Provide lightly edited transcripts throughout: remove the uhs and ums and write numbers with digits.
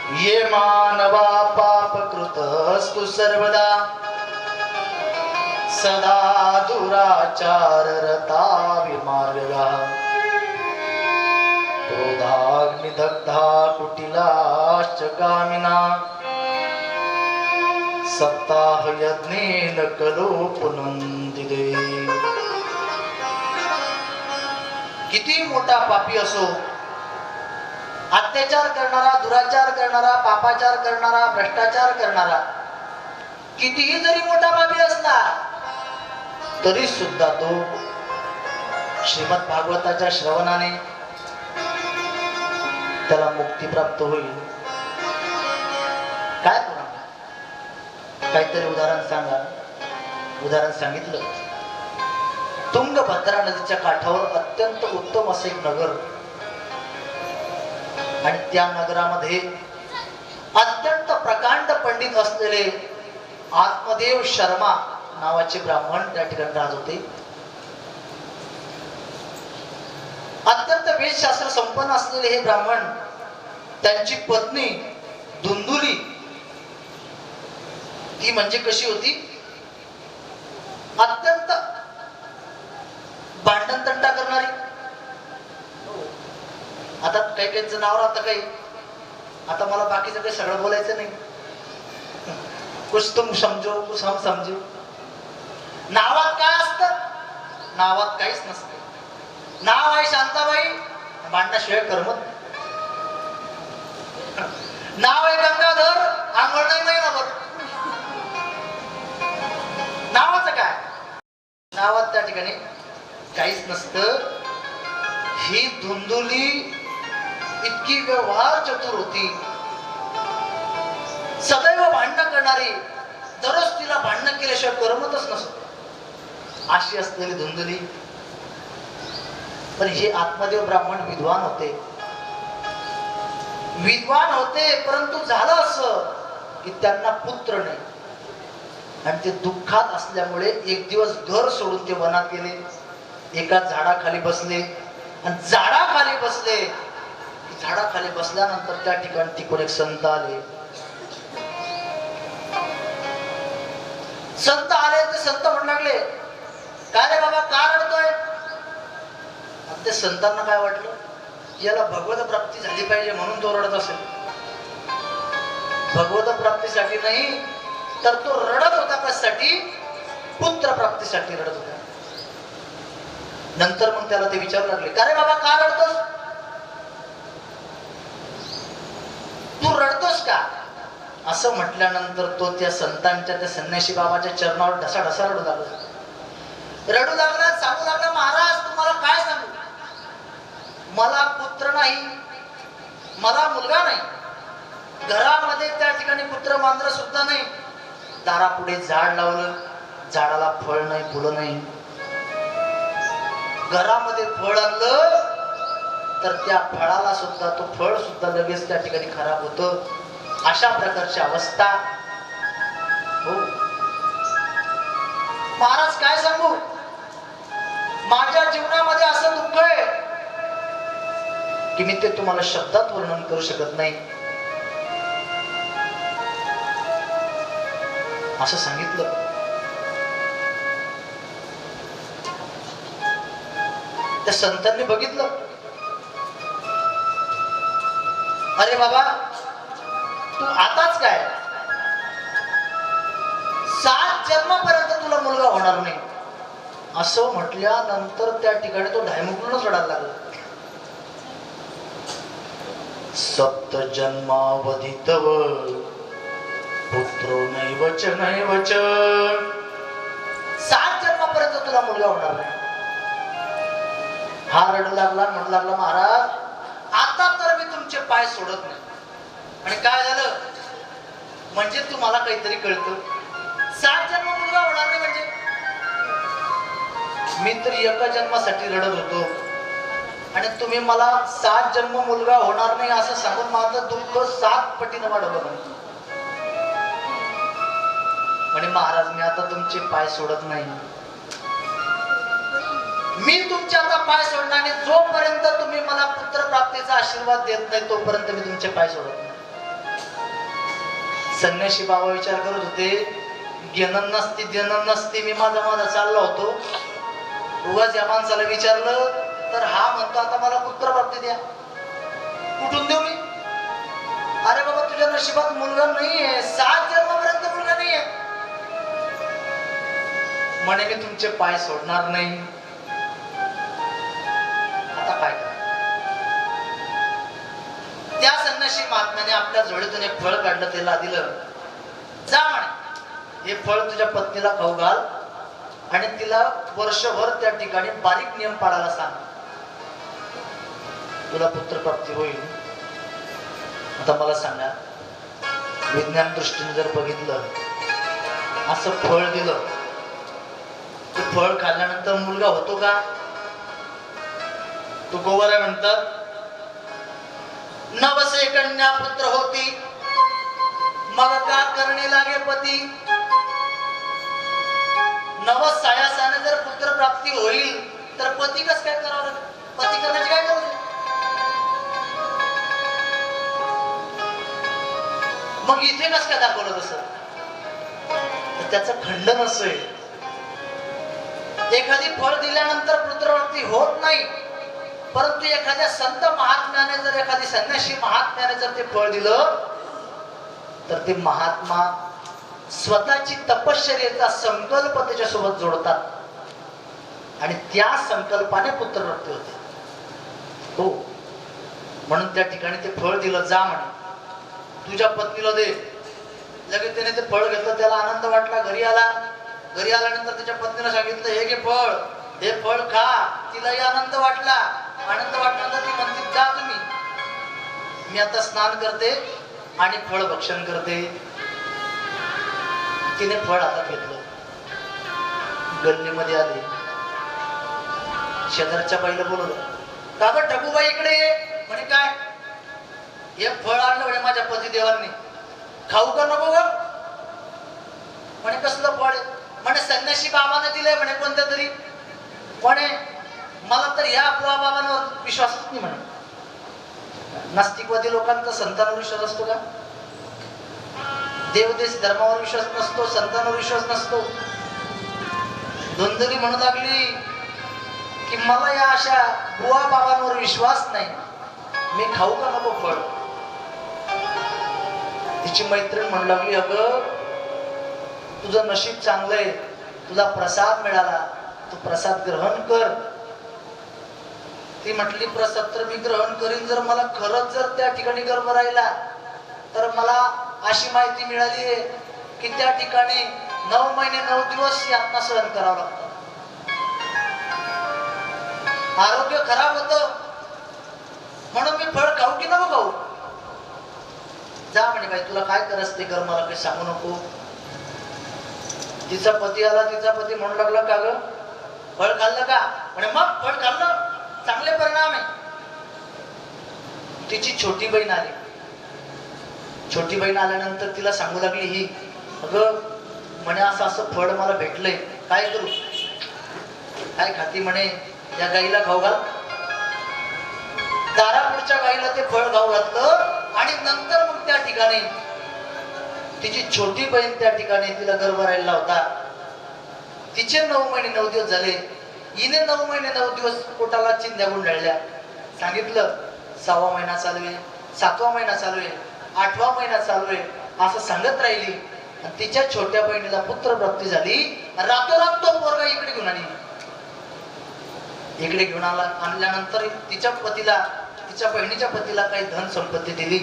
ये मानवा पापकृतस्तु सर्वदा सदा दुराचार रता विमार्गः क्रोधाग्निदग्धा कुटिलाश्च कामिना सप्ताह यज्ञेन कलो पुनन्दिते। किती मोठा पापी असो, अत्याचार करणारा, दुराचार करणारा, पापाचार करणारा, भ्रष्टाचार करणारा, कितीही जरी मोठा पापी असला तरी सुद्धा तो श्रीमद भागवताच्या श्रवणाने त्याला मुक्ती प्राप्त होईल। काय पुन्हा काहीतरी उदाहरण सांगा। उदाहरण सांगितलं, तुंगभद्रा नदीच्या काठावर अत्यंत उत्तम असे एक नगर, आणि त्या नगरामध्ये अत्यंत प्रकांड पंडित असलेले आत्मदेव शर्मा नावाचे ब्राह्मण त्या ठिकाणी राहत होते। अत्यंत वेदशास्त्र संपन्न असलेले हे ब्राह्मण, त्यांची पत्नी धुंदुली, ती म्हणजे कशी होती, अत्यंत भांडण तंटा करणारी। आता काही काही जनावर, आता काही, आता मला बाकीचं काही सगळं बोलायचं नाही, कुछ तुम समजो कुछ हम समजो। नावात काय असतं? नावात काहीच नसतं। नाव आहे शांताबाई, भांडणाशिवाय करमत नाही। नाव आहे गंगाधर, आंघोळ नाही महिनाभर। नावाचं काय? नावात त्या ठिकाणी काहीच नसतं। ही धुंदुली इतकी व्यवहार चतुर होती, सदैव भांडण करणारी, दररोज तिला भांडण केल्याशिवाय करमतच नसत अशी असलेली धुंदुली। पण हे आत्मदेव ब्राह्मण विद्वान होते, विद्वान होते, परंतु झालं असं की त्यांना पुत्र नाही, आणि ते दुःखात असल्यामुळे एक दिवस घर सोडून ते वनात गेले, एका झाडाखाली बसले, आणि झाडाखाली बसले, झाडाखाली बसल्यानंतर त्या ठिकाणी तिकडे एक संत आले। संत आले, ते संत म्हणू लागले, काय रे बाबा, का रडतोय? ते संतांना काय वाटलं, याला भगवत प्राप्ती झाली पाहिजे म्हणून तो रडत असेल। भगवत प्राप्तीसाठी नाही, तर तो रडत होता कशासाठी? पुत्र प्राप्तीसाठी रडत होता। नंतर मग त्याला ते विचारू लागले, का रे बाबा, का रडतोस? तू रडतोस का? असं म्हटल्यानंतर तो त्या संतांच्या, त्या संन्यासी बाबाच्या चरणावर ढसा ढसा रडू लागला। रडू लागला, सांगू लागला, महाराज तुम्हाला काय सांगू, मला पुत्र नाही, मला मुलगा नाही, घरामध्ये त्या ठिकाणी पुत्र मांजर सुद्धा नाही, दारापुढे झाड लावलं, झाडाला फळ नाही, फुलं नाही, घरामध्ये फळ आणलं तर त्या फळाला सुद्धा, तो फळ सुद्धा लगेच त्या ठिकाणी खराब होतं, अशा प्रकारची अवस्था। हो महाराज, काय सांगू, माझ्या जीवनामध्ये असं दुःख आहे की मी ते तुम्हाला शब्दात वर्णन करू शकत नाही, असं सांगितलं। त्या संतांनी बघितलं, अरे बाबा तू आताच काय, 7 जन्मापर्यंत तुला मुलगा होणार नाही, असं म्हटल्यानंतर त्या ठिकाणी तो ढायमुकूनच रडायला लागला। सप्त जन्मावधी तव पुत्रो नैवच नैवच, 7 जन्मापर्यंत तुला मुलगा होणार नाही। हा रडू लागला, म्हणू लागला, महाराज आता तर मी तुमचे पाय सोडत नाही। आणि काय झालं म्हणजे तुम्हाला काहीतरी कळतं, 7 जन्म मुलगा होणार नाही म्हणजे? मी तर एका जन्मासाठी रडत होतो, आणि तुम्ही मला 7 जन्म मुलगा होणार नाही असं सांगून माझं दुःख 7 पटीने वाढवलं। म्हणे महाराज मी आता तुमचे पाय सोडत नाही, मी तुमचे आता पाय सोडणार नाही, जोपर्यंत तुम्ही मला पुत्र प्राप्तीचा आशीर्वाद देत नाही तोपर्यंत मी तुमचे पाय सोडत नाही। संन्याशी बाबा विचार करत होते, घेणं नसती मी माझा चाललो होतो. उगाच या माणसाला विचारलं तर हा म्हणतो आता मला पुत्र प्राप्ती द्या. कुठून देऊ मी? अरे बाबा तुझ्या नशिबात मुलगा नाहीये, 7 जन्मापर्यंत मुलगा नाहीये. म्हणे मी तुमचे पाय सोडणार नाही. आता काय करा? त्या संन्यासी महात्म्याने आपल्या झोळीतून एक फळ काढलं, त्याला दिलं. जा म्हणे, हे फळ तुझ्या पत्नीला खाऊ घाल आणि तिला वर्षभर त्या ठिकाणी बारीक नियम पाळायला सांग, तुला पुत्र प्राप्ती होईल. आता मला सांगा, विज्ञान दृष्टीने जर बघितलं, असं फळ दिलं, ते फळ खाल्ल्यानंतर मुलगा होतो का? तो गोवारा म्हणतात, नवसे कन्या पुत्र होती, मग का करणे लागे पती. नवस सायासाने जर पुत्र प्राप्ती होईल तर पती कस काय करावं? पती करण्याची काय गरज आहे? मग इथे कस काय दाखवलं तसं? त्याचं खंडन असं आहे, एखादी फळ दिल्यानंतर पुत्रप्राप्ती होत नाही, परंतु एखाद्या संत महात्म्याने जर, एखादी संन्यासी महात्म्याने जर ते फळ दिलं तर ते महात्मा स्वतःची तपश्चर्येचा संकल्प त्याच्या सोबत जोडतात आणि त्या संकल्पाने पुत्रप्राप्ती होते. हो, म्हणून त्या ठिकाणी ते फळ दिलं. जा म्हणे, तुझ्या पत्नीला दे. लगेच त्याने ते फळ घेतलं, त्याला आनंद वाटला. घरी आल्यानंतर त्याच्या पत्नीला सांगितलं, हे घे फळ, हे फळ खा. तिलाही आनंद वाटला. आनंद वाटल्यानंतर ती म्हणते, जा तुम्ही, मी आता स्नान करते आणि फळ भक्षण करते. तिने फळ हातात घेतलं, गल्लीमध्ये आले, शेजारच्या बाईला बोलवलं, का ग ठगूबाई इकडे ये. म्हणे काय? हे फळ आणलं म्हणे माझ्या पतिदेवांनी, खाऊ का नको ग? म्हणे कसलं फळ? म्हणे संन्यासी बाबाने दिलंय म्हणे कोणत्या तरी. म्हणे मला तर या बुवा बाबांवर विश्वासच नाही म्हणे. नास्तिकवादी लोकांचा संतांवर विश्वास असतो का? देवदेश धर्मावर विश्वास नसतो, संतांवर विश्वास नसतो. धुंदली म्हणू लागली की मला या अशा बुवा बाबांवर विश्वास नाही, मी खाऊ का नको फळ? तिची मैत्रीण म्हणू लागली, अगं तुझं नशीब चांगलंय, तुला प्रसाद मिळाला, तू प्रसाद ग्रहण कर. ती म्हटली, प्रसाद तर मी ग्रहण करीन, जर मला खरंच जर त्या ठिकाणी गर्भ राहिला तर मला अशी माहिती मिळाली आहे की त्या ठिकाणी 9 महिने 9 दिवस यातना सहन करावं लागतं, आरोग्य खराब होतं, म्हणून मी फळ खाऊ की नको खाऊ? जा म्हणे, बाई तुला काय करस ते कर, मला काही सांगू नको. तिचा पती आला, तिचा पती म्हणू लागला, का ग फळ खाल्लं का? म्हणे मग फळ खाल्लं, चांगले परिणाम आहे. तिची छोटी बहीण आली. छोटी बहीण आल्यानंतर तिला सांगू लागली ही, अगं म्हणे असं असं फळ मला भेटलंय, काय करू? काय खाती? म्हणे या गाईला खाऊ घाल. दारापुढच्या गाईला ते फळ खाऊ घातलं आणि नंतर मग त्या ठिकाणी तिची छोटी बहीण त्या ठिकाणी तिला गर्भ राहिला होता. तिचे 9 महिने 9 दिवस झाले. हिने 9 महिने 9 दिवस पोटाला चिंध्या गुंडाळल्या. सांगितलं 6वा महिना चालू आहे, 7वा महिना चालू आहे, 8वा महिना चालू आहे, असं सांगत राहिली. आणि तिच्या छोट्या बहिणीला पुत्र प्राप्ती झाली. रातोरात तो पोरगा इकडे घेऊन आली. इकडे घेऊन आणल्यानंतर तिच्या पतीला, तिच्या बहिणीच्या पतीला काही धन संपत्ती दिली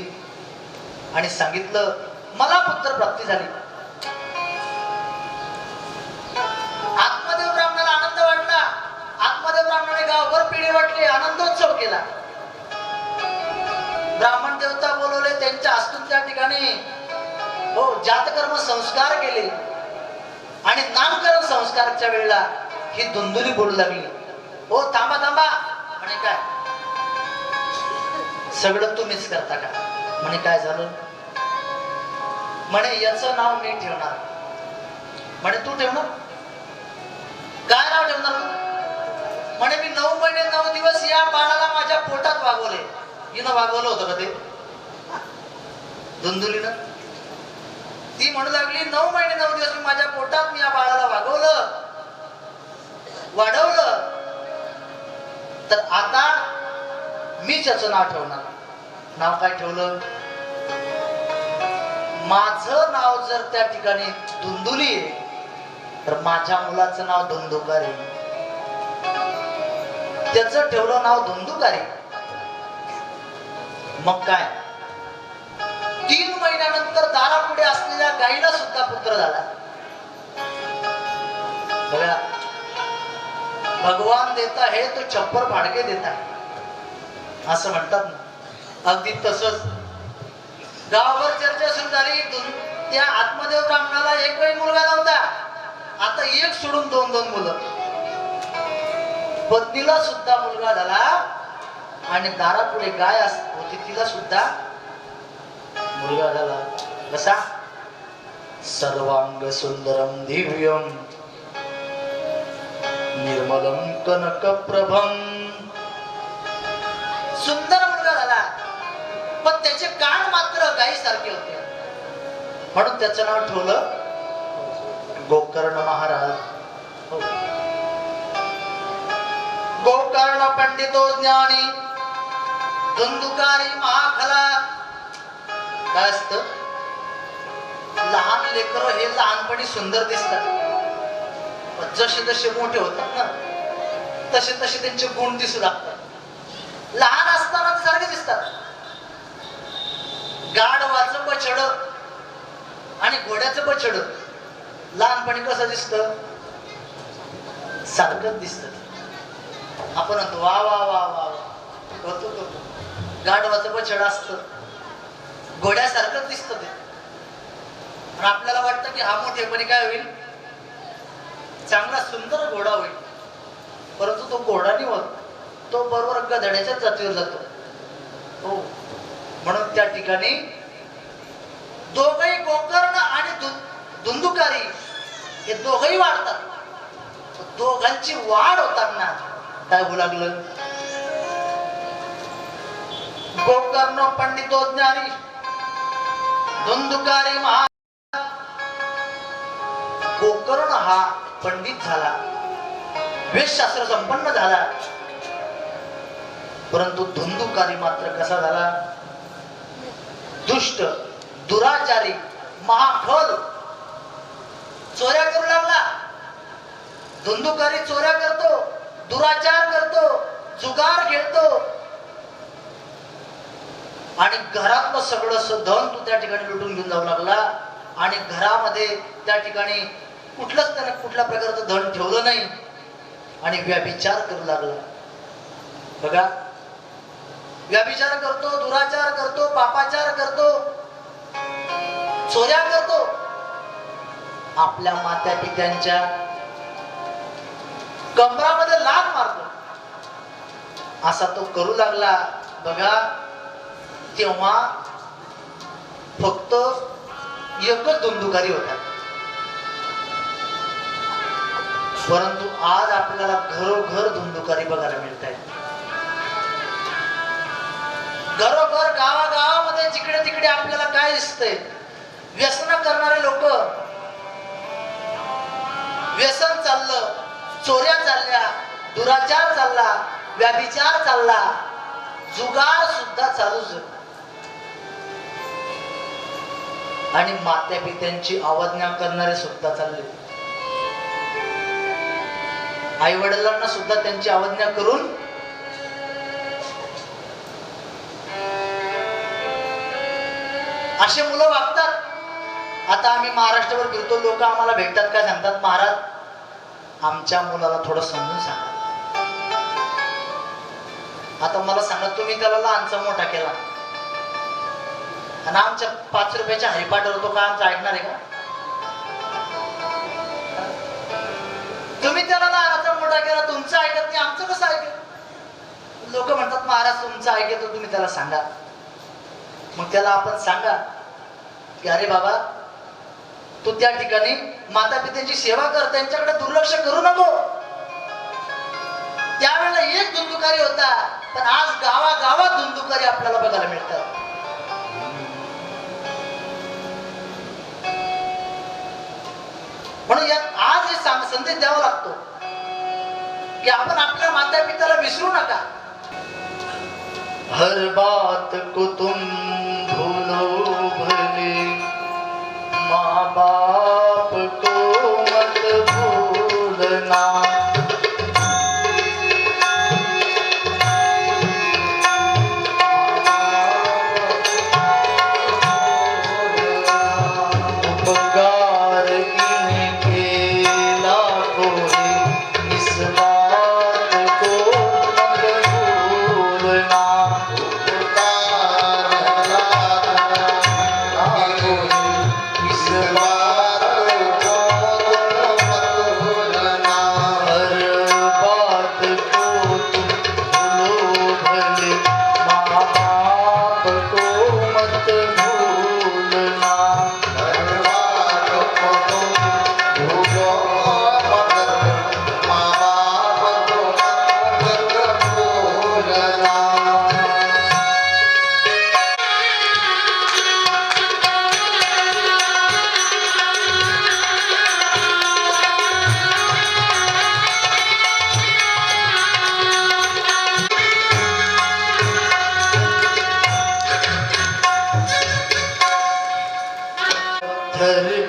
आणि सांगितलं मला पुत्र प्राप्ती झाली. आत्मदेव ब्राह्मणाला आनंद वाटला. आत्मदेव ब्राह्मणाने गावभर पिढी वाटली, आनंदोत्सव केला. ब्राह्मण देवता बोलवले, त्यांच्या हस्तून त्या ठिकाणी हो जातकर्म संस्कार केले आणि नामकरण संस्कारच्या वेळेला ही धुंदुली बोलू लागली, हो थांबा थांबा. म्हणे काय सगळं तुम्हीच करता का? म्हणे काय झालं? म्हणे याचं नाव मी ठेवणार. म्हणे तू ठेवणार? काय नाव ठेवणार तू? म्हणे मी 9 महिने 9 दिवस या बाळाला माझ्या पोटात वागवले. हिनं वागवलं होतं का ते धुंदुलीनं? ती म्हणू लागली 9 महिने 9 दिवस मी माझ्या पोटात मी या बाळाला वाढवलं, तर आता मीच याचं नाव ठेवणार. नाव काय ठेवलं? माझं नाव जर त्या ठिकाणी धुंदुली आहे तर माझ्या मुलाचं नाव धुंदुकारी. त्याचं ठेवलं नाव धुंदुकारी. मग काय, 3 महिन्यानंतर दारापुढे असलेल्या गाईला सुद्धा पुत्र झाला. बघा, भगवान देता है तो छप्पर फाडके देता है असं म्हणतात ना. अगदी तसंच गावावर चर्चा सुरू झाली. त्या आत्मदेव ब्राह्मणाला एकही मुलगा नव्हता. आता एक सोडून 2 मुलं. पत्नीला सुद्धा मुलगा झाला आणि दारापुढे गाय होती तिला सुद्धा मुलगा झाला. कसा? सर्वांग सुंदरम दिव्यम निर्मलम कनक प्रभम. सुंदर मुलगा झाला, पण त्याचे कान मात्र गाई सारखे होते, म्हणून त्याचं नाव ठेवलं गोकर्ण महाराज. गोकर्ण पंडितो ज्ञानी धुंदुकारी महाखला. काय असतं? लहान लेकर हे लहानपणी सुंदर दिसतात, जसे जसे मोठे होतात ना तसे तसे त्यांचे गुण दिसू लागतात. लहान असताना ते सारखे दिसतात. गाढवाचं बछड आणि घोड्याचं बछड लहानपणी कसं दिसतं? सारखंच दिसत. आपण म्हणतो वा वा वा वा होतो. गाढवाचं बछड असतं, घोड्यासारखंच दिसत ते. आणि आपल्याला वाटतं की हा मोठेपणी काय होईल? चांगला सुंदर घोडा होईल. परंतु तो घोडा नाही होत, तो बरोबर गधड्याच्या जातीवर जातो. हो, म्हणून त्या ठिकाणी दोघही गोकर्ण आणि धुंदुकारी हे दोघही वाढतात. दोघांची वाढ होताना काय होऊ लागलं? गोकर्ण पंडितो ज्ञानी धुंदुकारी महा. गोकर्ण हा पंडित झाला, वेदशास्त्र संपन्न झाला, परंतु धुंदुकारी मात्र कसा झाला? दुष्ट, दुराचारी, महाखल, चोऱ्या करू लागला. धुंदुकारी चोऱ्या करतो, दुराचार करतो, जुगार खेळतो आणि घरातलं सगळं धन तू त्या ठिकाणी लुटून घेऊन जाऊ लागला. आणि घरामध्ये त्या ठिकाणी कुठलंच त्याने कुठल्या प्रकारचं धन ठेवलं नाही आणि व्यभिचार करू लागला. बघा, व्यभिचार करतो, दुराचार करतो, पापाचार करतो, चोऱ्या करतो, आपल्या माता पित्यांच्या कमरामध्ये लाथ मारतो. असा तो करू लागला. बघा, तेव्हा फक्त एकच धुंदुकारी होता, परंतु आज आपल्याला घरोघर धुंदुकारी बघायला मिळत आहे. घरोघर, गावागावामध्ये जिकडे तिकडे आपल्याला काय दिसतंय? व्यसन करणारे लोक. व्यसन चाललं, चोऱ्या चालल्या, दुराचार चालला, व्यभिचार चालला, जुगार सुद्धा चालूच. आणि माता पित्यांची अवज्ञा करणारे सुद्धा चालले. आई वडिलांना सुद्धा त्यांची अवज्ञा करून असे मुलं वागतात. आता आम्ही महाराष्ट्रावर फिरतो, लोक आम्हाला भेटतात, काय सांगतात? महाराज, आमच्या मुलाला थोडं समजून सांगा. आता मला सांगा, तुम्ही त्याला लहानचा मोठा केला आणि आमच्या 5 रुपयाच्या हरिपाठावर तो का आमचं ऐकणार आहे का? तुम्ही त्याला लहानाचा मोठा केला, तुमचं ऐकत नाही, आमचं कसं ऐकेल? लोक म्हणतात महाराज तुमचं ऐकत, तुम्ही त्याला सांगा. मग त्याला आपण सांगा की अरे बाबा, तू त्या ठिकाणी माता पित्यांची सेवा कर, त्यांच्याकडे दुर्लक्ष करू नको. त्यावेळेला एक धुंदुकारी होता, पण आज गावागावात धुंदुकारी आपल्याला बघायला मिळतात. संदेश द्यावा लागतो की आपण आपल्या माता पित्याला विसरू नका. हर बात को तुम भूलो भले, माँ बाप को मत भूलना.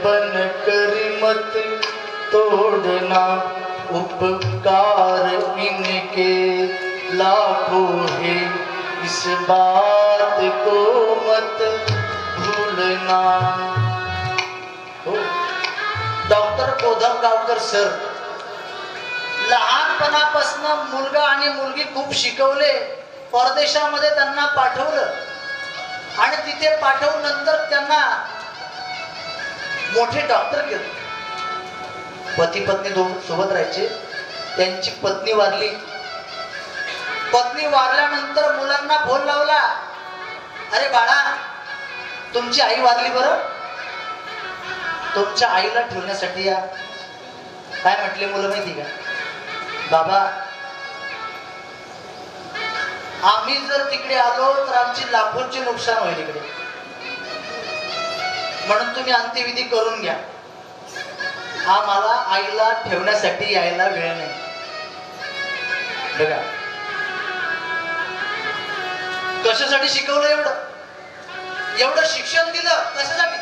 बन करी मत तोड़ना, उपकार इनके लाखों है, इस बात को मत भूलना. डॉक्टर गोधम गावकर सर लहानपणापासून मुलगा आणि मुलगी खूप शिकवले. परदेशामध्ये त्यांना पाठवलं आणि तिथे पाठवल्यानंतर त्यांना मोठे डॉक्टर केले. पती पत्नी दोन सोबत राहायचे. त्यांची पत्नी वारली. पत्नी वारल्यानंतर मुलांना फोन लावला, अरे बाळा तुमची आई वारली बरं, तुमच्या आईला ठेवण्यासाठी या. काय म्हटले मुलं माहिती का, बाबा आम्ही जर तिकडे आलो तर आमची लाखोंचे नुकसान होईल इकडे, म्हणून तुम्ही अंत्यविधी करून घ्या. आम्हाला आईला ठेवण्यासाठी यायला वेळ नाही. बघा कशासाठी शिकवलं, एवढं शिक्षण दिलं कशासाठी.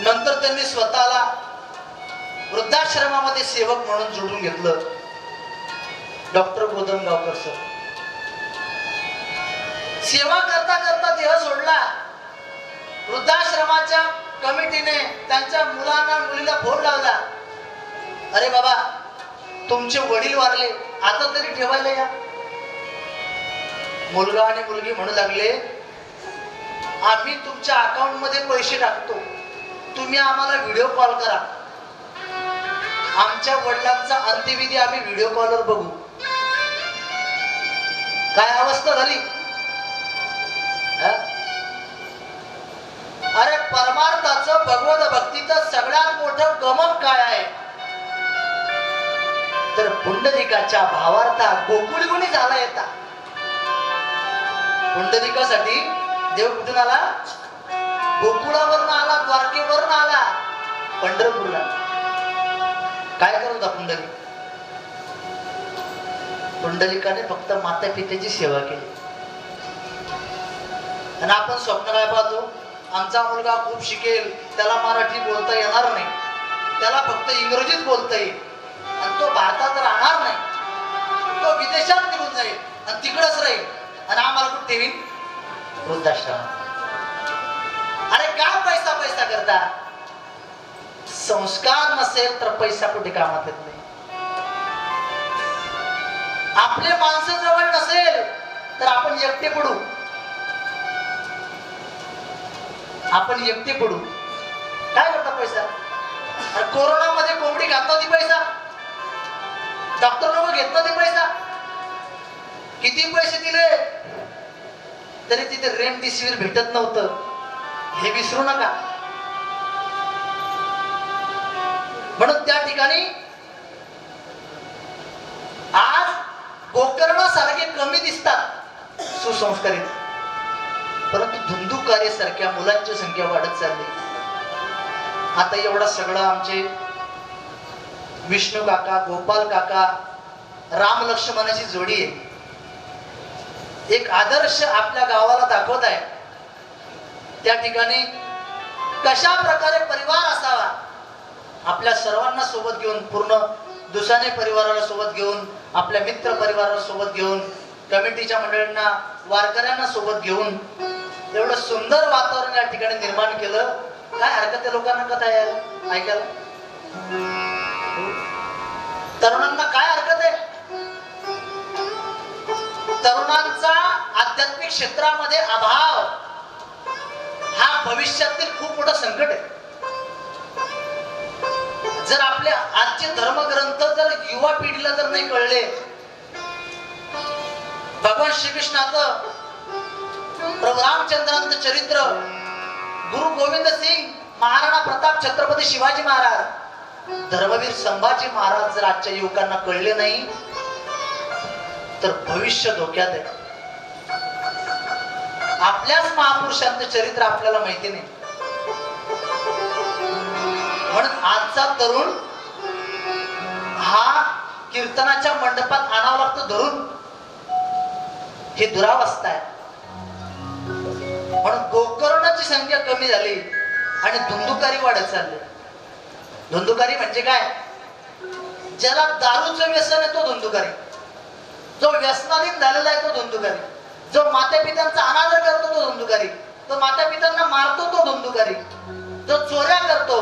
नंतर त्यांनी स्वतःला वृद्धाश्रमामध्ये सेवक म्हणून जोडून घेतलं. डॉक्टर गोधम गावकर सर सेवा करता करता देह सोडला. वृद्धाश्रमाच्या कमिटीने त्यांच्या मुलांना मुलीला फोन लावला, अरे बाबा तुमचे वडील वारले, आता तरी ठेवायला या. मुलगा आणि मुलगी म्हणू लागले, आम्ही तुमच्या अकाउंट मध्ये पैसे टाकतो, तुम्ही आम्हाला व्हिडिओ कॉल करा. आमच्या वडिलांचा अंत्यविधी आम्ही व्हिडिओ कॉलवर बघू. काय अवस्था झाली. अरे परमार्थाचं भगवत भक्तीचं सगळ्यात मोठं गमक काय आहे तर पुंडलिकाच्या भावार्था गोकुळगुणी झाला येता. पुंडलिकासाठी देव कुठून आला, गोकुळावरून आला, द्वारकेवरून आला पंढरपूरला. काय करत होता पुंडलिक. पुंडलिकाने फक्त माता पित्याची सेवा केली. आणि आपण स्वप्न काय पाहतो, आमचा मुलगा खूप शिकेल, त्याला मराठी बोलता येणार नाही, त्याला फक्त इंग्रजीत बोलता येईल आणि तो भारतात राहणार नाही, तो विदेशात निघून जाईल आणि तिकडच राहील आणि आम्हाला कुठे ठेवीन, वृद्धाश्रम. अरे काय पैसा पैसा करता. संस्कार नसेल तर पैसा कुठे कामात येत नाही. आपले माणसं जवळ नसेल तर आपण एकटे पडू. आपण एकटे पडू. काय करता पैसा. कोरोना मध्ये कोंबडी घात नव्हती पैसा, डॉक्टर लोक घेत नव्हते पैसा. किती पैसे दिले तरी तिथे रेमडेसिवीर भेटत नव्हतं, हे विसरू नका. म्हणून त्या ठिकाणी आज गोकर्ण सारखे कमी दिसतात सुसंस्कारित, परंतु धुंदुकारी सारख्या मुलांची संख्या वाढत चालली. आता एवढा सगळं आमचे विष्णू काका, गोपाल काका, राम लक्ष्मणाची जोडी आहे. एक आदर्श आपल्या गावाला दाखवत आहे. त्या ठिकाणी कशा प्रकारे परिवार असावा, आपल्या सर्वांना सोबत घेऊन, पूर्ण दुसाने परिवाराला सोबत घेऊन, आपल्या मित्र परिवाराला सोबत घेऊन, कमिटीच्या मंडळींना, वारकऱ्यांना सोबत घेऊन एवढं सुंदर वातावरण या ठिकाणी निर्माण केलं. काय हरकत आहे लोकांना कथा यायला ऐकायला? तरुणांना काय हरकत आहे? तरुणांचा आध्यात्मिक क्षेत्रामध्ये अभाव हा भविष्यातील खूप मोठा संकट आहे. जर आपले आजचे धर्मग्रंथ जर युवा पिढीला जर नाही कळले, भगवान श्रीकृष्णाचं, प्रभू रामचंद्रांचं चरित्र, गुरु गोविंद सिंग, महाराणा प्रताप, छत्रपती शिवाजी महाराज, धर्मवीर संभाजी महाराज जर आजच्या युवकांना कळले नाही तर भविष्य धोक्यात आहे. आपल्याच महापुरुषांचं चरित्र आपल्याला माहिती नाही, म्हणून आजचा तरुण हा कीर्तनाच्या मंडपात आणावा लागतो धरून. ही दुरावस्था आहे. म्हणून गोकर्णाची संख्या कमी झाली आणि धुंदुकारी वाढत चालली. धुंदुकारी म्हणजे काय? ज्याला दारूचं व्यसन आहे तो धुंदुकारी, जो व्यसनाधीन झालेला आहे तो धुंदुकारी, जो माता पित्यांचा अनादर करतो तो धुंदुकारी, जो माता पित्यांना मारतो तो धुंदुकारी, जो चोऱ्या करतो,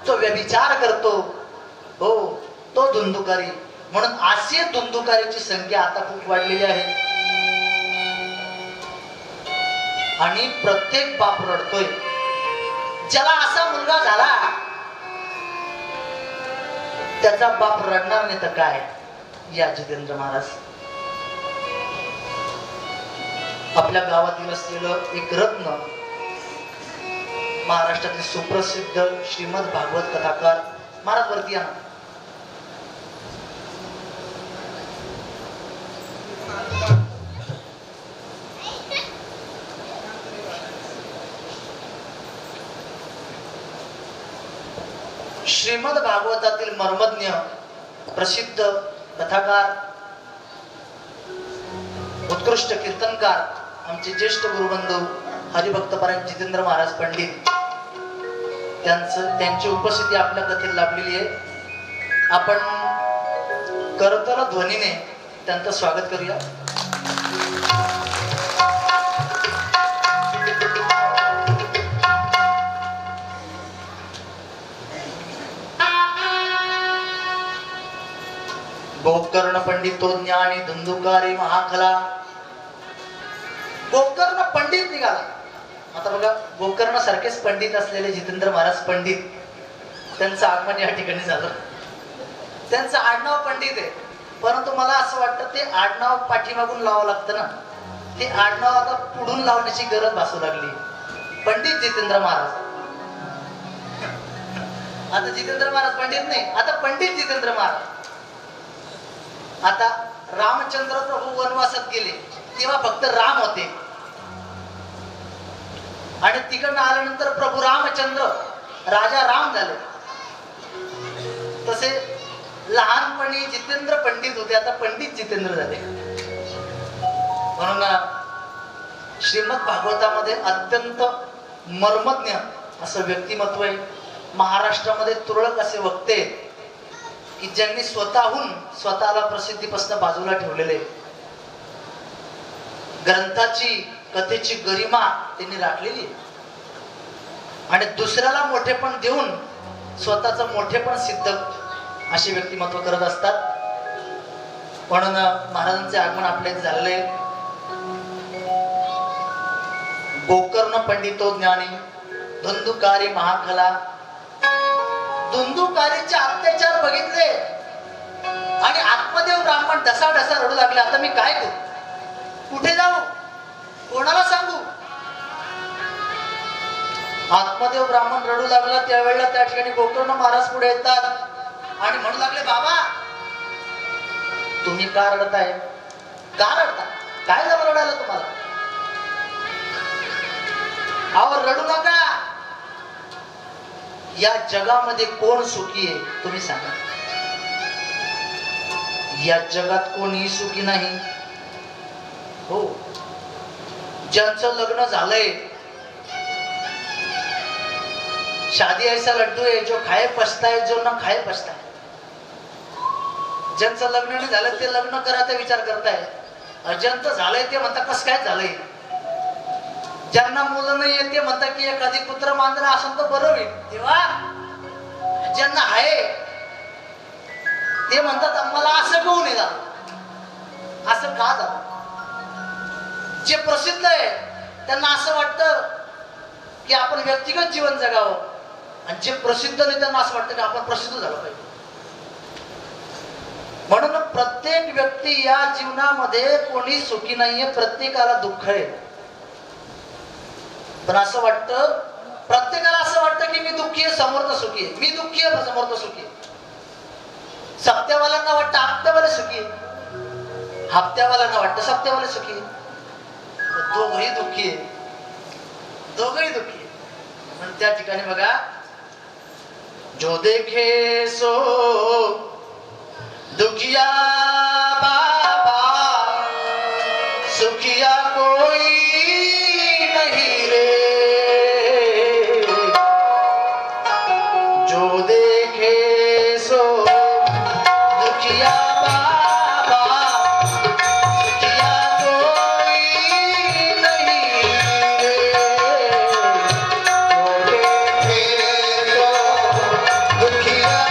जो व्यभिचार करतो, हो तो धुंदुकारी. म्हणून अशी धुंदुकारीची संख्या आता खूप वाढलेली आहे. आणि प्रत्येक बाप रडतोय. ज्याला असा मुलगा झाला त्याचा बाप रडणार नाही तर काय? या जितेंद्र महाराज आपल्या गावातील असलेलं एक रत्न, महाराष्ट्रातील सुप्रसिद्ध श्रीमद भागवत कथाकार महाराज वरती या. श्रीमद भागवतातील मर्मज्ञ प्रसिद्ध कथाकार, उत्कृष्ट कीर्तनकार, आमचे ज्येष्ठ गुरुबंधू हरिभक्तपरायण जितेंद्र महाराज पंडित, त्यांची उपस्थिती आपल्या कथेत लाभलेली आहे. आपण करतल ध्वनीने त्यांचं स्वागत करूया. गोकर्ण पंडितो ज्ञानी धुंदुकारी महाखला. गोकर्ण पंडित निघाला. आता बघा, गोकर्ण सारखेच पंडित असलेले जितेंद्र महाराज पंडित, त्यांचं आगमन या ठिकाणी झालं. त्यांचं आडनाव पंडित आहे, परंतु मला असं वाटतं ते आडनाव पाठीमागून लावावं लागतं ना. ते आडनाव आता पुढून लावण्याची गरज भासू लागली. पंडित जितेंद्र महाराज. आता जितेंद्र महाराज पंडित नाही, आता पंडित जितेंद्र महाराज. आता रामचंद्र प्रभू वनवासात गेले तेव्हा फक्त राम होते, आणि तिकडनं आल्यानंतर प्रभू रामचंद्र राजा राम झाले. तसे लहानपणी जितेंद्र पंडित होते, आता पंडित जितेंद्र झाले. म्हणून श्रीमद भागवतामध्ये अत्यंत मर्मज्ञ असं व्यक्तिमत्व आहे. महाराष्ट्रामध्ये तुरळक असे वक्ते की ज्यांनी स्वतःहून स्वतःला प्रसिद्धीपासून बाजूला ठेवलेले, ग्रंथाची कथेची गरिमा त्यांनी राखलेली आहे आणि दुसऱ्याला मोठेपण देऊन स्वतःचं मोठेपण सिद्ध असे व्यक्तिमत्व करत असतात. म्हणून महाराजांचे आगमन आपल्या झालेले आहे. गोकर्ण पंडितो ज्ञानी धुंदुकारी महाखला. धुंदुकारीचे अत्याचार बघितले आणि आत्मदेव ब्राह्मण ढसा ढसा रडू लागले. आता मी काय करू? कुठे जाऊ? कोणाला सांगू? आत्मदेव ब्राह्मण रडू लागला. त्यावेळेला त्या ठिकाणी गोकर्ण महाराज पुढे येतात आणि म्हणू लागले, बाबा तुम्ही का रडताय? का रडता? काय झालं रडायला तुम्हाला? अहो रडू नका. या जगामध्ये कोण सुखी आहे तुम्ही सांगा. या जगात कोणीही सुखी नाही हो. ज्यांचं लग्न झालंय, शादी ऐसा लड्डू है जो खाए पछताए जो न खाए पछताए. ज्यांचं लग्न नाही झालं ते लग्न करायचा विचार करताय. ज्यांचं झालंय ते म्हणतात कस काय झालंय. ज्यांना मुलं नाहीये ते म्हणतात की एखादी पुत्र मांजरा असेल तर बरं होईल. तेव्हा ज्यांना आहे ते म्हणतात मला असं कहू नये झालं, असं का झालं. जे प्रसिद्ध आहे त्यांना असं वाटतं की आपण व्यक्तिगत जीवन जगावं, आणि जे प्रसिद्ध नाही त्यांना असं वाटतं की आपण प्रसिद्ध झालं पाहिजे. म्हणून प्रत्येक व्यक्ती या जीवनामध्ये कोणी सुखी नाहीये, प्रत्येकाला दुःख आहे. पण असं वाटतं, प्रत्येकाला असं वाटतं की मी दुःखी आहे समोरचा सुखी आहे, मी दुःखी आहे समोरचा सुखी आहे. सप्त्यावाल्यांना वाटतं हप्त्यावाले सुखी आहे, हप्त्यावाल्यांना वाटतं सप्त्यावाले सुखी आहे. दोघही दुःखी आहे, दोघही दुःखी आहे. म्हणून त्या ठिकाणी बघा, जो देखे सो दुखिया बाबा, सुखिया कोई नहीं रे. जो देखे सो दुखिया बाबा, सुखिया कोई नहीं रे. जो देखे सो दुखिया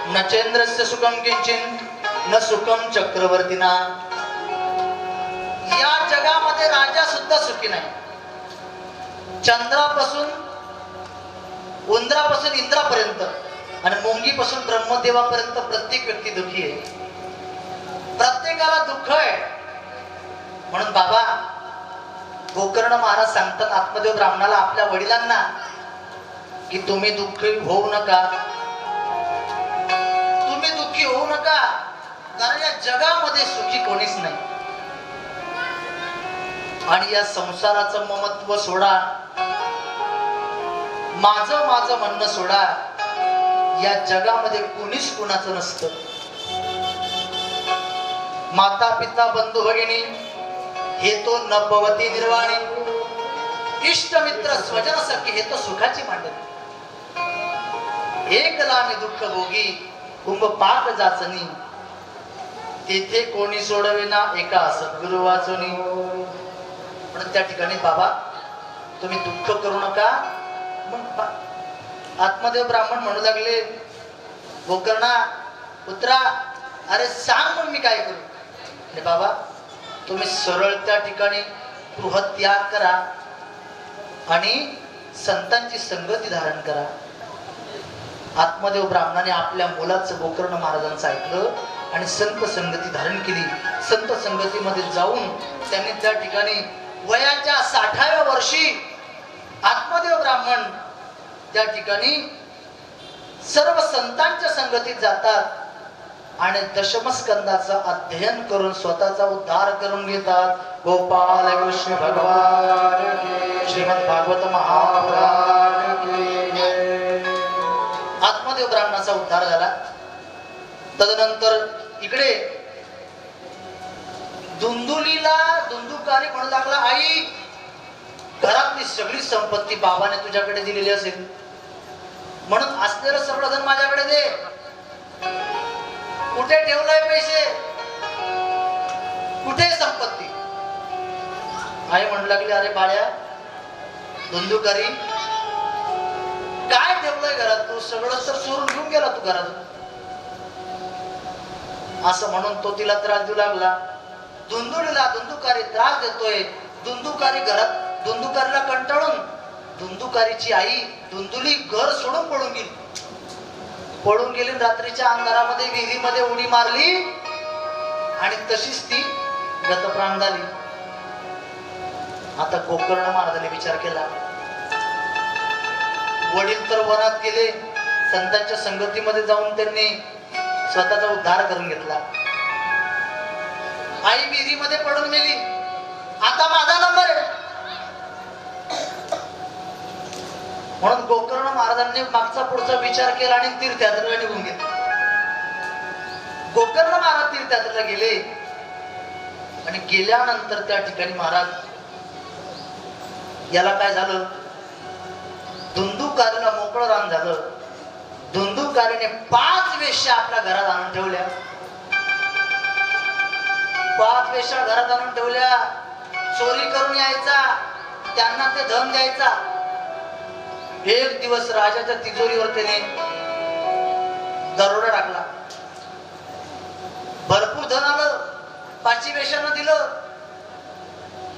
नचेंद्रस्य सुखम किंचिन न सुखम चक्रवर्तीना. या जगामध्ये राजा सुद्धा सुखी नाही. चंद्रापासून उंदरापासून इंद्रापर्यंत आणि मुंगीपासून ब्रह्मदेवापर्यंत प्रत्येक व्यक्ती दुःखी आहे. प्रत्येकाला दुःख आहे. म्हणून बाबा गोकर्ण महाराज सांगतात आत्मदेव ब्राह्मणाला, आपल्या वडिलांना, की तुम्ही दुःखी होऊ नका, दुःखी होऊ नका, कारण या जगामध्ये सुखी कोणीच नाही. आणि या संसाराचं ममत्व सोडा, माझं माझं म्हणणं सोडा. या जगामध्ये कोणीच कुणाचं नसतं. माता पिता बंधू भगिनी हे तो नभवती निर्वाणी, इष्ट मित्र स्वजन सखी हे तो सुखाची मांडणी. एकला मी दुःख भोगी कुंभ पाक जाचनी, तेथे कोणी सोडविना एका सद्गुरु वाचुनी. पण त्या ठिकाणी बाबा तुम्ही दुःख करू नका. मग आत्मदेव ब्राह्मण म्हणू लागले, गोकर्णा पुत्रा, अरे सांग मग मी काय करू. अरे बाबा तुम्ही सरळ त्या ठिकाणी गृहत्याग करा आणि संतांची संगती धारण करा. आत्मदेव ब्राह्मणाने आपल्या मुलाचं गोकर्ण महाराजांचं ऐकलं आणि संत संगती धारण केली. संत संगतीमध्ये जाऊन त्यांनी त्या ठिकाणी वयाच्या 60व्या वर्षी आत्मदेव ब्राह्मण त्या ठिकाणी सर्व संतांच्या संगतीत जातात आणि दशमस्कंदाचं अध्ययन करून स्वतःचा उद्धार करून घेतात. गोपाल कृष्ण भगवान की, श्रीमद भागवत महापुराण की. आत्मदेव ब्राह्मणाचा उद्धार झाला. तदनंतर इकडे दुंदुकारी म्हणू लागला, आई घरातली सगळी संपत्ती बाबाने तुझ्याकडे दिलेली असेल, म्हणून असलेलं सगळं धन माझ्याकडे दे. कुठे ठेवलाय पैसे, कुठे संपत्ती? आई म्हणू लागली, अरे बाळ्या दुंदुकारी, काय ठेवलंय घरात तू? सगळं तर चोरून घेऊन गेला तू घरात. असं म्हणून तो तिला त्रास देऊ लागला. दुंदुकारी त्रास देतोय. दुंदुकारीला कंटाळून दुंदुकारीची आई दुंदुली घर सोडून पळून गेली. रात्रीच्या अंधारामध्ये विहिरीमध्ये उडी मारली आणि तशीच ती गतप्राण झाली. आता गोकर्ण महाराजांनी विचार केला, वडील तर वनात गेले, संतांच्या संगतीमध्ये जाऊन त्यांनी स्वतःचा उद्धार करून घेतला. आई विहिरीमध्ये पडून गेली, आता माझा नंबर आहे. म्हणून गोकर्ण महाराजांनी मागचा पुढचा विचार केला आणि तीर्थयात्रेला निघून गेले. गोकर्ण महाराज तीर्थयात्रेला गेले आणि गेल्यानंतर त्या ठिकाणी महाराज याला काय झालं, दुंदुकारीला मोकळं रान झालं. दुंदुकारीने 5 वेश्या आपल्या घरात आणून ठेवल्या. 5 वेश्या घरात आणून ठेवल्या. चोरी करून यायचा, त्यांना ते धन द्यायचा. एक दिवस राजाच्या तिजोरीवर त्याने दरोडा टाकला. भरपूर धन आलं, 5 वेश्यांना दिलं.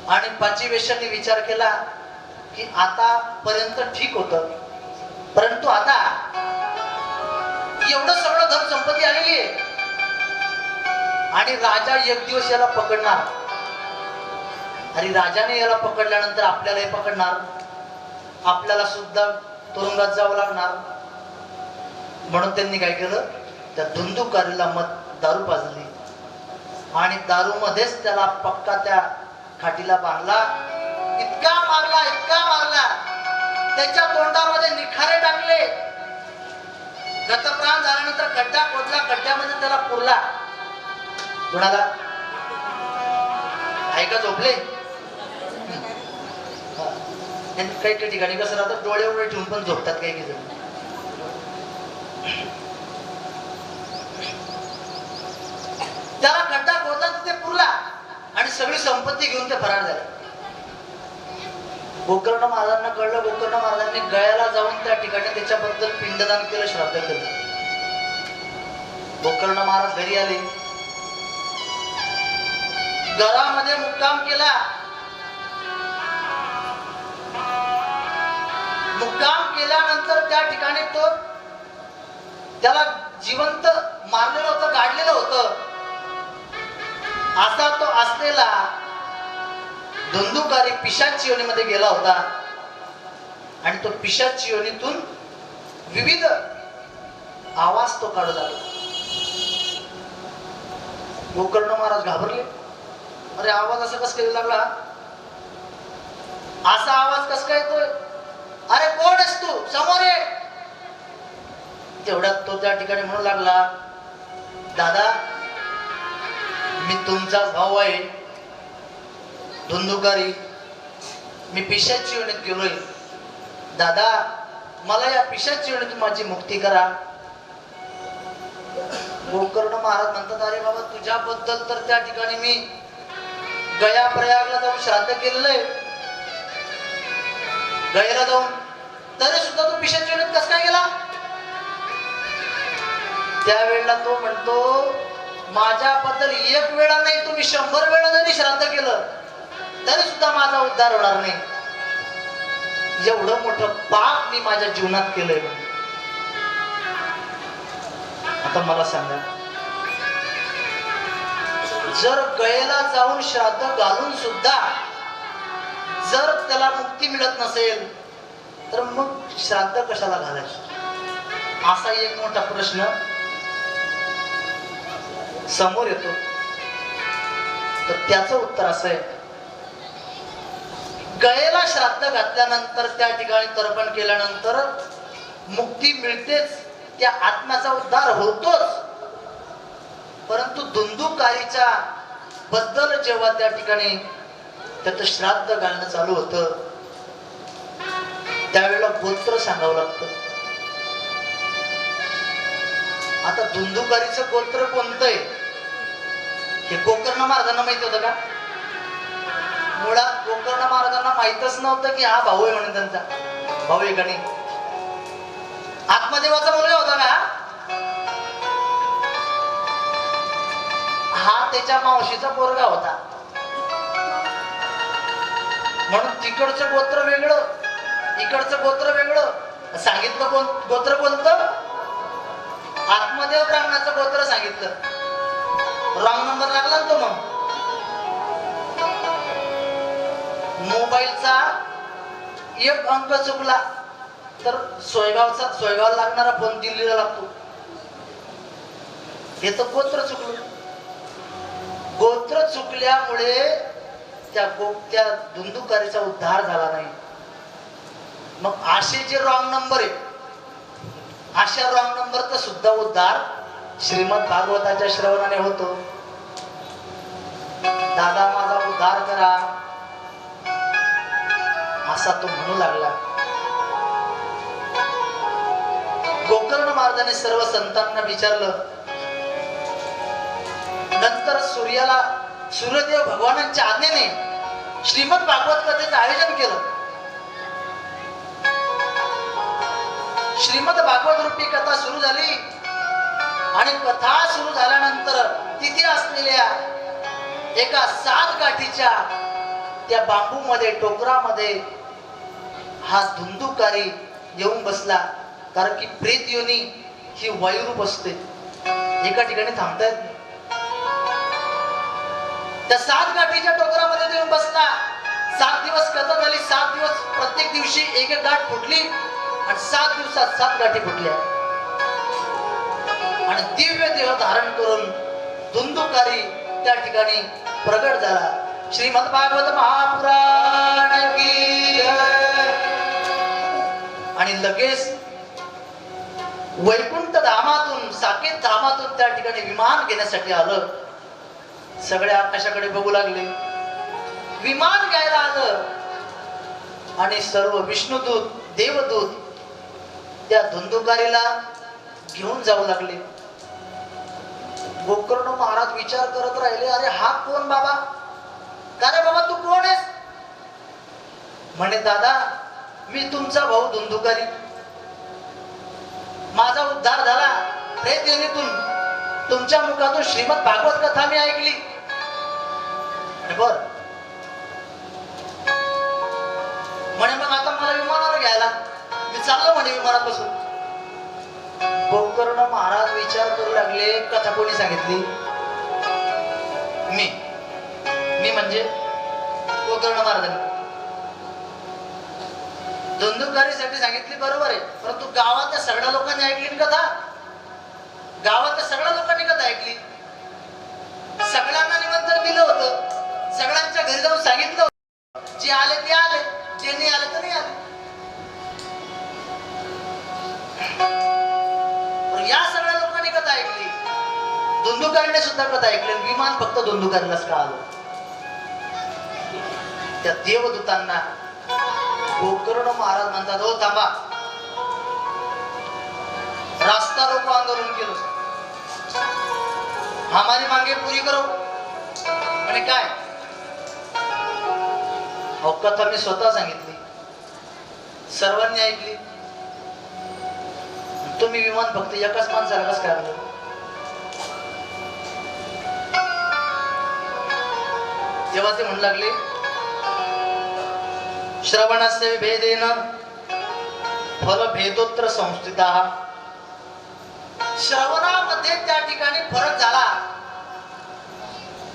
आणि 5 वेश्यांनी विचार केला की आतापर्यंत ठीक होतं, परंतु आता एवढं सगळं धन संपत्ती आलेली आहे आणि राजा एक दिवस याला पकडणार. आणि राजाने याला पकडल्यानंतर आपल्यालाही पकडणार, आपल्याला सुद्धा तुरुंगात जावं लागणार. म्हणून त्यांनी काय केलं, त्या दुंदुकारीला दारू पाजली आणि दारू मध्येच त्याला पक्का त्या खाटीला बांधला. इतका मारला, त्याच्या तोंडामध्ये निखारे टाकले. गतप्राण झाल्यानंतर खड्डा खोदला, खड्ड्यामध्ये त्याला पुरला. कुणाला ऐका झोपले. काही काही ठिकाणी कसं राहतं, डोळे उडे ठेवून पण झोपतात काही जण. त्याला खड्डा खोदला, तिथे पुरला आणि सगळी संपत्ती घेऊन ते फरार झाले. गोकर्ण महाराजांना कळलं. गोकर्ण महाराजांनी गयाला जाऊन त्या ठिकाणी त्याच्याबद्दल पिंडदान केलं, श्राद्ध केलं. गोकर्ण महाराज घरी आले, घरामध्ये मुक्काम केला. मुक्काम केल्यानंतर त्या ठिकाणी त्याला जिवंत मारलेलं होतं, गाडलेलं होतं. असा तो असलेला दुंदुकारी पिशाच योनीमध्ये गेला होता आणि तो पिशाच योनीतून विविध आवाज तो काढू लागला. गोकर्ण महाराज घाबरले. अरे आवाज असा कस काय लागला, असा आवाज कस काय येतोय, अरे कोण आहेस तू, समोर ये. तेवढ्यात तो त्या ठिकाणी म्हणू लागला, दादा मी तुमचाच भाऊ आहे दुंदुकारी, मी पिशाची योनीत गेलोय. दादा मला या पिशाची योनीतून माझी मुक्ती करा. गोकर्ण महाराज म्हणतात, अरे बाबा तुझ्याबद्दल तर त्या ठिकाणी मी गया प्रयागला जाऊन श्राद्ध केलेलं आहे, गयाला जाऊन, तरी सुद्धा तू पिशाची योनीत कस काय गेला. त्यावेळेला तो म्हणतो, माझ्याबद्दल 1 वेळा नाही, तुम्ही 100 वेळा जरी श्राद्ध केलं तरी सुद्धा माझा उद्धार होणार नाही. एवढं मोठं पाप मी माझ्या जीवनात केलंय. आता मला सांगा, जर गयेला जाऊन श्राद्ध घालून सुद्धा जर त्याला मुक्ती मिळत नसेल तर मग श्राद्ध कशाला घालायचं, असा एक मोठा प्रश्न समोर येतो. तर त्याचं उत्तर असं आहे, गयेला श्राद्ध घातल्यानंतर त्या ठिकाणी तर्पण केल्यानंतर मुक्ती मिळतेच, त्या आत्म्याचा उद्धार होतोच. परंतु दुंदुकारीच्या बद्दल जेव्हा त्या ठिकाणी त्याचं श्राद्ध घालणं चालू होतं, त्यावेळेला गोत्र सांगावं लागतं. आता धुंदुकारीचं गोत्र कोणतं आहे हे गोकर्ण महाराजांना माहिती होतं का? मुळात गोकर्ण महाराजांना माहितच नव्हतं की हा भाऊ आहे म्हणून. त्यांचा भाऊ आहे का नाही? आत्मदेवाचा मुलगा होता ना हा, त्याच्या मावशीचा पोरगा होता. म्हणून तिकडचं गोत्र वेगळं, इकडचं गोत्र वेगळं. सांगितलं कोण गोत्र कोणतं? आत्मदेव ब्राह्मणाचं गोत्र सांगितलं. रॉंग नंबर लागला ना तो. मग मोबाईलचा एक अंक चुकला तर सोयगावला लागणारा फोन दिल्लीला लागतो. हे तर गोत्र चुकलं. गोत्र चुकल्यामुळे त्या धुंदुकारीचा उद्धार झाला नाही. मग असे जे रॉंग नंबर आहे, अशा रॉंग नंबरचा सुद्धा उद्धार श्रीमद भागवताच्या श्रवणाने होतो. दादा माझा उद्धार करा असा तो म्हणू लागला. गोकर्ण महाराजांनी सर्व संतांना विचारलं. नंतर सूर्यदेव भगवानांच्या आज्ञेने श्रीमद भागवत कथेचं आयोजन केलं. श्रीमद भागवत रूपी कथा सुरू झाली आणि कथा सुरू झाल्यानंतर तिथे असलेल्या एका 7 गाठीच्या त्या बांबू मध्ये, टोकरामध्ये हा धुंदुकारी येऊन बसला. कारण की प्रेत योनी ही वायुरूप असते, एका ठिकाणी थांबता येत नाही. त्या 7 गाठीच्या टोकरामध्ये येऊन बसला. 7 दिवस कथा झाली. 7 दिवस प्रत्येक दिवशी एक एक गाठ फुटली आणि 7 दिवसात 7 गाठी फुटल्या आणि दिव्य देह धारण करून धुंदुकारी त्या ठिकाणी प्रगट झाला. श्रीमद भागवत महापुराण की. आणि लगेच वैकुंठ धामातून, साकेत धामातून त्या ठिकाणी विमान घेण्यासाठी आलं. सगळे आकाशाकडे बघू लागले. विमान घ्यायला आलं आणि सर्व विष्णुदूत, देवदूत त्या धुंदुकारीला घेऊन जाऊ लागले. गोकर्ण महाराज विचार करत राहिले, अरे हा कोण बाबा? का रे बाबा तू कोण आहेस? म्हणे दादा मी तुमचा भाऊ धुंदुकारी. माझा उद्धार झाला प्रेत योनीतून. तुमच्या मुखातून श्रीमद भागवत कथा मी ऐकली. बर म्हणे मग आता मला विमानावर घ्यायला. मी चाललो म्हणे विमानात बसून. गोकर्ण महाराज विचार करू लागले, कथा कोणी सांगितली? मी म्हणजे गोकर्ण महाराजांनी धुंदुकारीसाठी सांगितली, बरोबर आहे. परंतु गावातल्या सगळ्या लोकांनी ऐकली कथा. गावातल्या सगळ्या लोकांनी कथा ऐकली. सगळ्यांना निमंत्रण दिलं होतं. सगळ्यांच्या घरी जाऊन सांगितलं होतं. जे आले ते आले, जे नाही आले तर नाही आले. या सगळ्या लोकांनी कथा ऐकली. धुंदुकारीने सुद्धा कथा ऐकली. विमान फक्त धुंदुकारीलाच का आलं. त्या देवदूतांना गोकर्ण महाराज म्हणतात, हो थांबा. रास्ता रोको आंदोलन केलं. हमारी मांगे पुरी करो. आणि काय कथा मी स्वतः सांगितली, सर्वांनी ऐकली. तुम्ही विमान फक्त एकाच माणसाला कसं काय आणलं? तेव्हा ते म्हणू लागले, श्रवणस्य भेदेन फल भेदोत्र संस्थितः. श्रवणामध्ये त्या ठिकाणी फरक झाला.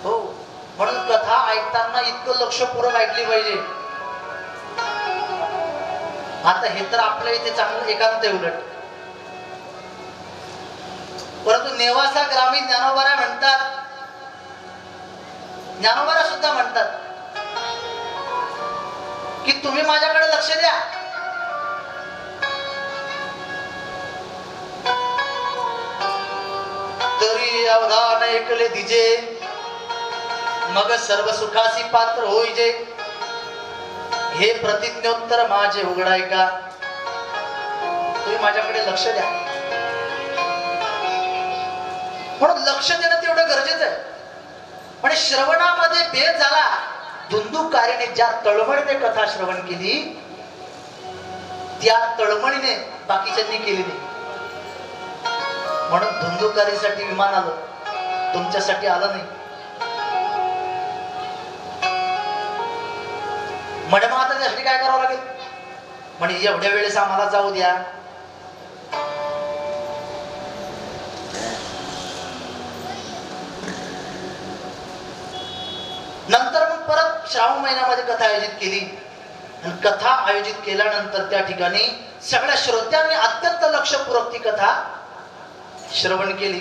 हो, म्हणून कथा ऐकताना इतकं लक्षपूर्वक ऐकली पाहिजे. आता हे तर आपल्या इथे चांगलं एकांत आहे उलट. परंतु नेवासा ग्रामीण ज्ञानोबारा म्हणतात, ज्ञानोबारा सुद्धा म्हणतात की तुम्ही माझ्याकडे लक्ष द्या. तरी अवधान ऐकले दिजे मग सर्व सुखासी पात्र होई जे, हे प्रतिज्ञोत्तर माझे उघडाय का. तुम्ही माझ्याकडे लक्ष द्या. म्हणून लक्ष देणं तेवढं गरजेचं आहे. पण श्रवणामध्ये भेद झाला. धुंदुकारीने ज्या तळमळीने कथा श्रवण केली, त्या तळमळीने बाकीच्यांनी केली नाही. म्हणून धुंदुकारीसाठी विमान आलं, तुमच्यासाठी आलं नाही. म्हणे मग आता त्यासाठी काय करावं लागेल. म्हणे एवढ्या वेळेस आम्हाला जाऊ द्या. नंतर मग परत श्रावण महिन्यामध्ये कथा आयोजित केली. आणि कथा आयोजित केल्यानंतर त्या ठिकाणी सगळ्या श्रोत्यांनी अत्यंत लक्षपूर्वक ती कथा श्रवण केली.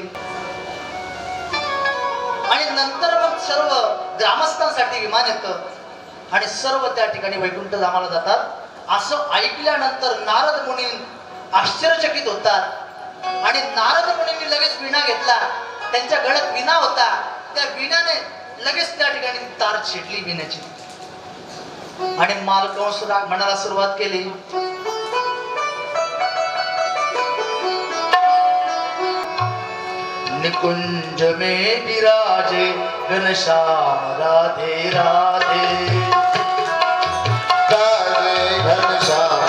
आणि नंतर मग सर्व ग्रामस्थांसाठी विमान येतं आणि सर्व त्या ठिकाणी वैकुंठ धामाला जातात. असं ऐकल्यानंतर नारद मुनी आश्चर्यचकित होतात. आणि नारद मुनींनी लगेच वीणा घेतला. त्यांच्या गळ्यात वीणा होता. त्या वीणाने लगेच त्या ठिकाणी तार छेडली वीण्याची. आणि मालकंस म्हणायला सुरुवात केली. निकुंज में विराजे घनश्याम राधे राधे. घनश्याम